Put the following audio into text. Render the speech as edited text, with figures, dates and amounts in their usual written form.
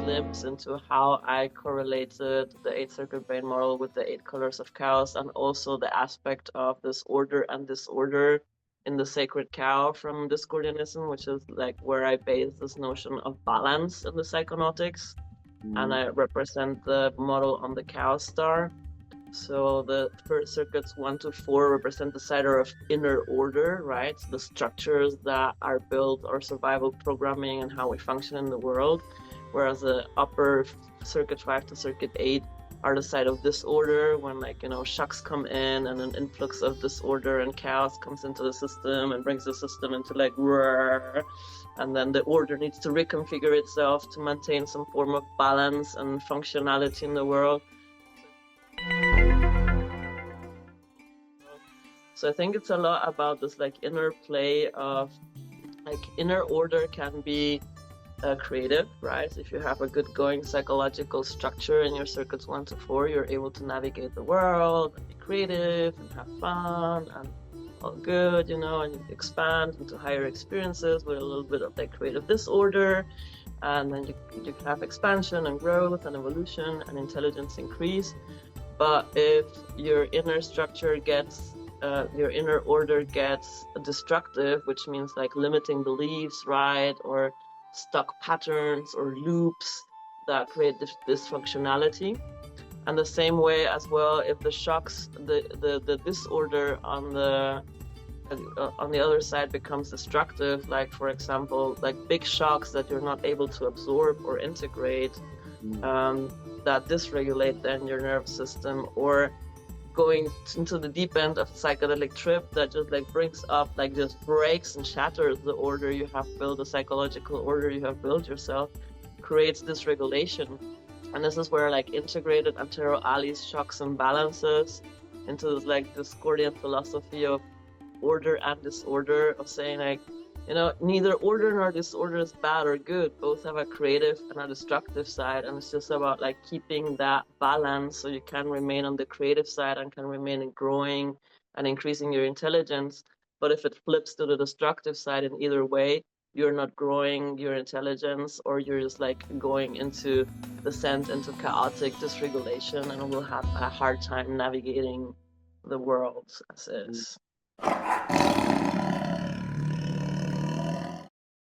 glimpse into how I correlated the 8-circuit brain model with the 8 colors of chaos, and also the aspect of this order and disorder in the sacred cow from Discordianism, which is like where I base this notion of balance in the psychonautics. And I represent the model on the cow star. So the first circuits 1 to 4 represent the side of inner order, right? The structures that are built, our survival programming, and how we function in the world. Whereas the upper circuit 5 to circuit 8 are the side of disorder, when, like, you know, shocks come in and an influx of disorder and chaos comes into the system and brings the system into like roar, and then the order needs to reconfigure itself to maintain some form of balance and functionality in the world. So I think it's a lot about this like inner play of like inner order can be creative, right? If you have a good going psychological structure in your circuits 1 to 4, you're able to navigate the world and be creative and have fun and all good, you know, and you expand into higher experiences with a little bit of like creative disorder. And then you can have expansion and growth and evolution and intelligence increase. But if your inner structure gets your inner order gets destructive, which means like limiting beliefs, right? Or stuck patterns or loops that create dysfunctionality. And the same way as well, if the shocks, the disorder on the other side becomes destructive, like for example, like big shocks that you're not able to absorb or integrate, that dysregulate then your nervous system, or going into the deep end of a psychedelic trip that just like brings up, like just breaks and shatters the order you have built, the psychological order you have built yourself, creates dysregulation. And this is where like integrated Antero Ali's shocks and balances into this like Discordian philosophy of order and disorder, of saying like, you know, neither order nor disorder is bad or good. Both have a creative and a destructive side, and it's just about like keeping that balance so you can remain on the creative side and can remain growing and increasing your intelligence. But if it flips to the destructive side in either way, you're not growing your intelligence, or you're just like going into descent into chaotic dysregulation, and will have a hard time navigating the world as is.